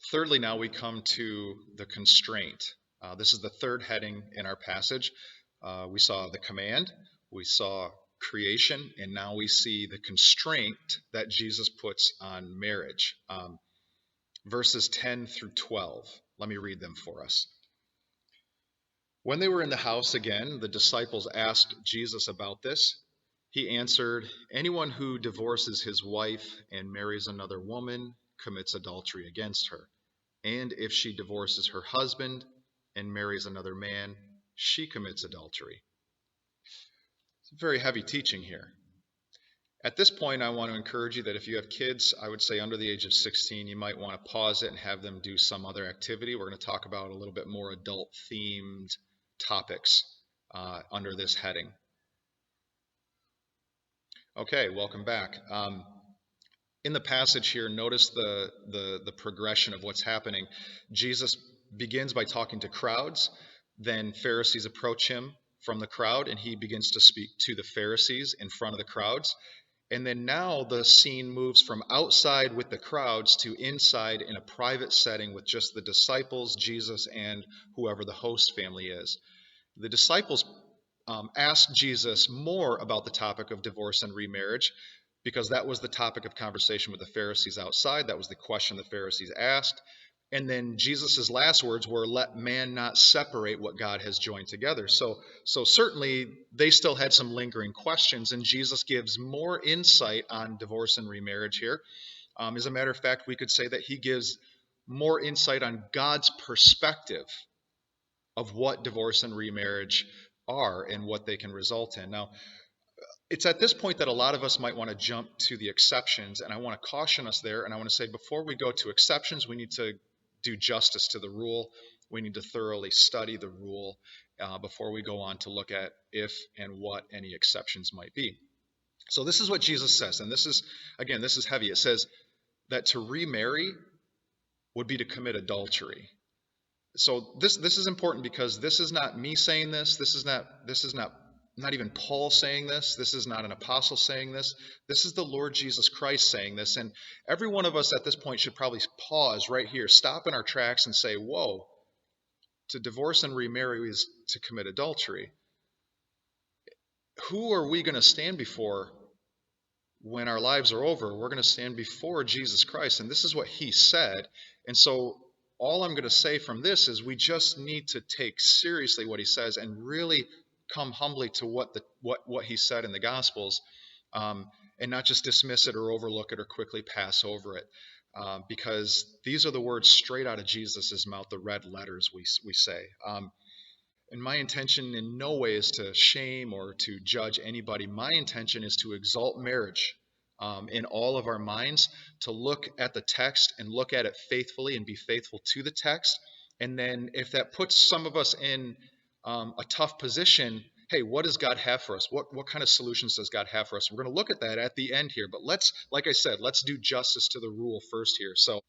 Thirdly, now we come to the constraint. This is the third heading in our passage. We saw the command, we saw creation, and now we see the constraint that Jesus puts on marriage. Verses 10 through 12. Let me read them for us. When they were in the house again, the disciples asked Jesus about this. He answered, "Anyone who divorces his wife and marries another woman commits adultery against her. And if she divorces her husband and marries another man, she commits adultery." It's very heavy teaching here. At this point, I want to encourage you that if you have kids, I would say under the age of 16, you might want to pause it and have them do some other activity. We're going to talk about a little bit more adult-themed topics under this heading. Okay, welcome back. In the passage here, notice the progression of what's happening. Jesus begins by talking to crowds. Then Pharisees approach him from the crowd, and he begins to speak to the Pharisees in front of the crowds. And then now the scene moves from outside with the crowds to inside in a private setting with just the disciples, Jesus, and whoever the host family is. The disciples asked Jesus more about the topic of divorce and remarriage, because that was the topic of conversation with the Pharisees outside. That was the question the Pharisees asked. And then Jesus' last words were, "Let man not separate what God has joined together." So certainly they still had some lingering questions, and Jesus gives more insight on divorce and remarriage here. As a matter of fact, we could say that he gives more insight on God's perspective of what divorce and remarriage are and what they can result in. Now, it's at this point that a lot of us might want to jump to the exceptions, and I want to caution us there, and I want to say before we go to exceptions, we need to do justice to the rule. We need to thoroughly study the rule before we go on to look at if and what any exceptions might be. So this is what Jesus says, and this is heavy. It says that to remarry would be to commit adultery. So this is important, because this is not me saying this. This is not even Paul saying this. This is not an apostle saying this. This is the Lord Jesus Christ saying this. And every one of us at this point should probably pause right here, stop in our tracks and say, whoa, to divorce and remarry is to commit adultery. Who are we going to stand before when our lives are over? We're going to stand before Jesus Christ, and this is what he said. And so all I'm going to say from this is we just need to take seriously what he says and really come humbly to what he said in the Gospels, and not just dismiss it or overlook it or quickly pass over it, because these are the words straight out of Jesus' mouth, the red letters we say. And my intention in no way is to shame or to judge anybody. My intention is to exalt marriage in all of our minds, to look at the text and look at it faithfully and be faithful to the text. And then if that puts some of us in a tough position, hey, what does God have for us? What kind of solutions does God have for us? We're going to look at that at the end here. But like I said, let's do justice to the rule first here. So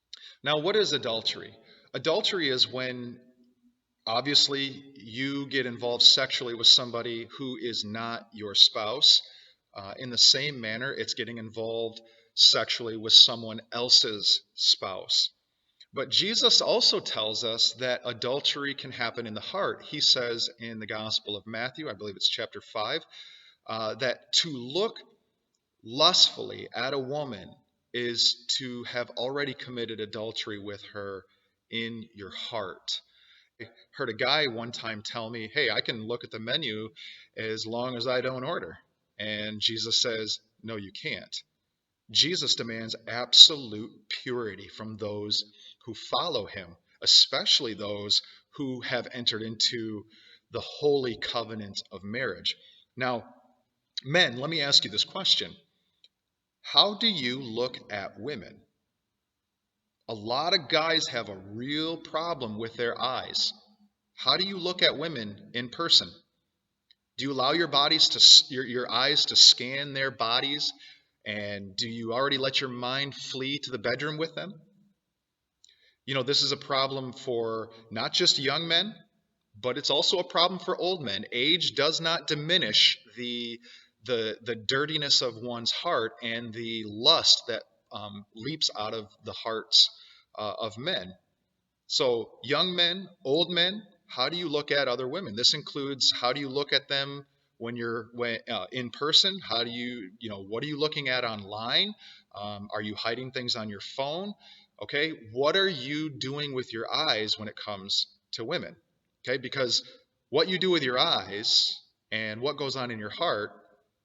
now, what is adultery? Adultery is when obviously you get involved sexually with somebody who is not your spouse. In the same manner, it's getting involved sexually with someone else's spouse. But Jesus also tells us that adultery can happen in the heart. He says in the Gospel of Matthew, I believe it's chapter 5, that to look lustfully at a woman is to have already committed adultery with her in your heart. I heard a guy one time tell me, hey, I can look at the menu as long as I don't order. And Jesus says, no, you can't. Jesus demands absolute purity from those who follow him, especially those who have entered into the holy covenant of marriage. Now, men, let me ask you this question. How do you look at women? A lot of guys have a real problem with their eyes. How do you look at women in person? Do you allow your eyes to scan their bodies? And do you already let your mind flee to the bedroom with them? You know, this is a problem for not just young men, but it's also a problem for old men. Age does not diminish the dirtiness of one's heart and the lust that leaps out of the hearts of men. So, young men, old men, how do you look at other women? This includes how do you look at them when you're in person? How do what are you looking at online? Are you hiding things on your phone? Okay, what are you doing with your eyes when it comes to women? Okay, because what you do with your eyes and what goes on in your heart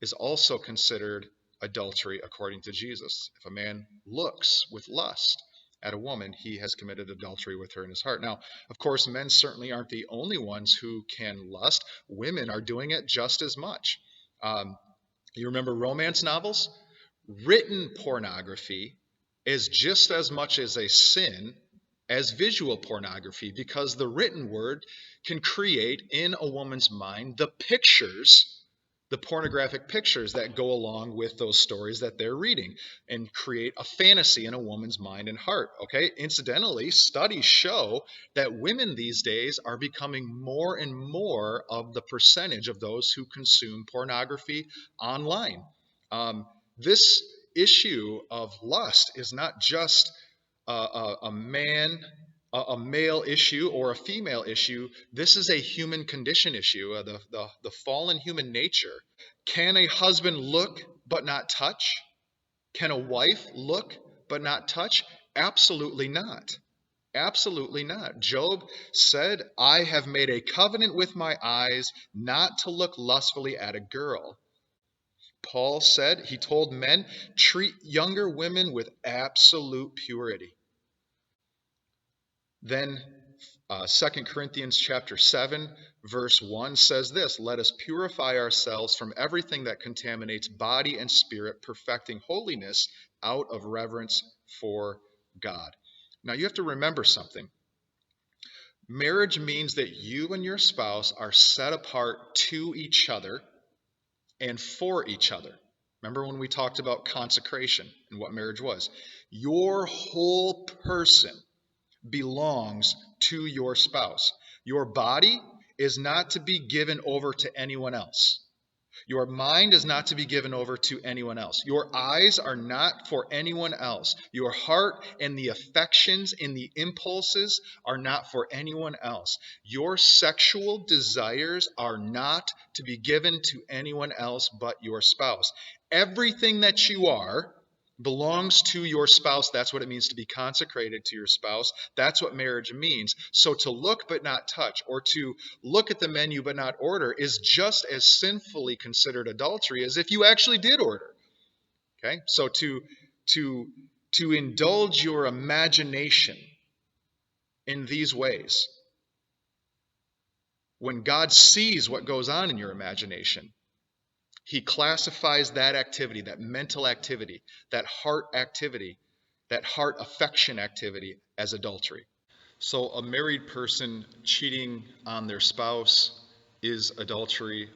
is also considered adultery according to Jesus. If a man looks with lust at a woman, he has committed adultery with her in his heart. Now, of course, men certainly aren't the only ones who can lust. Women are doing it just as much. You remember romance novels? Written pornography is just as much as a sin as visual pornography, because the written word can create in a woman's mind the pornographic pictures that go along with those stories that they're reading, and create a fantasy in a woman's mind and heart. Okay, incidentally, studies show that women these days are becoming more and more of the percentage of those who consume pornography online. This issue of lust is not just a man, a male issue or a female issue. This is a human condition issue, the fallen human nature. Can a husband look but not touch? Can a wife look but not touch? Absolutely not. Absolutely not. Job said, I have made a covenant with my eyes not to look lustfully at a girl. Paul said, he told men, treat younger women with absolute purity. Then 2 Corinthians chapter 7, verse 1 says this, let us purify ourselves from everything that contaminates body and spirit, perfecting holiness out of reverence for God. Now you have to remember something. Marriage means that you and your spouse are set apart to each other and for each other. Remember when we talked about consecration and what marriage was? Your whole person belongs to your spouse. Your body is not to be given over to anyone else. Your mind is not to be given over to anyone else. Your eyes are not for anyone else. Your heart and the affections and the impulses are not for anyone else. Your sexual desires are not to be given to anyone else but your spouse. Everything that you are belongs to your spouse. That's what it means to be consecrated to your spouse. That's what marriage means. So to look but not touch, or to look at the menu but not order, is just as sinfully considered adultery as if you actually did order. Okay? So to indulge your imagination in these ways, when God sees what goes on in your imagination, he classifies that activity, that mental activity, that heart affection activity, as adultery. So a married person cheating on their spouse is adultery.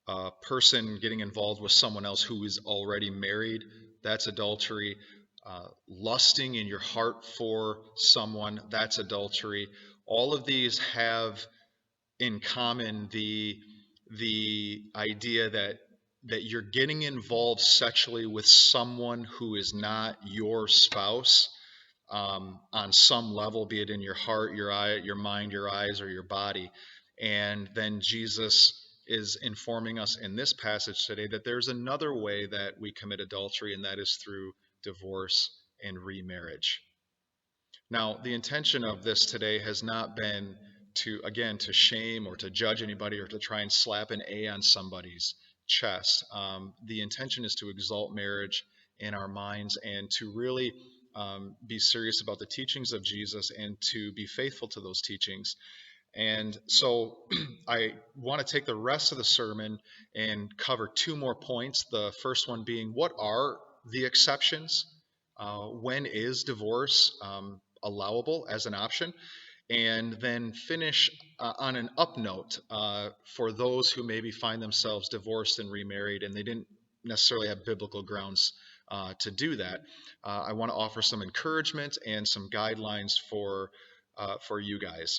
A person getting involved with someone else who is already married, that's adultery. Lusting in your heart for someone, that's adultery. All of these have in common the idea that you're getting involved sexually with someone who is not your spouse, on some level, be it in your heart, your eye, your mind, your eyes, or your body. And then Jesus is informing us in this passage today that there's another way that we commit adultery, and that is through divorce and remarriage. Now, the intention of this today has not been to shame or to judge anybody or to try and slap an A on somebody's chest. The intention is to exalt marriage in our minds and to really be serious about the teachings of Jesus and to be faithful to those teachings. And so I want to take the rest of the sermon and cover two more points. The first one being, what are the exceptions? When is divorce allowable as an option? And then finish on an up note for those who maybe find themselves divorced and remarried and they didn't necessarily have biblical grounds to do that. I want to offer some encouragement and some guidelines for you guys.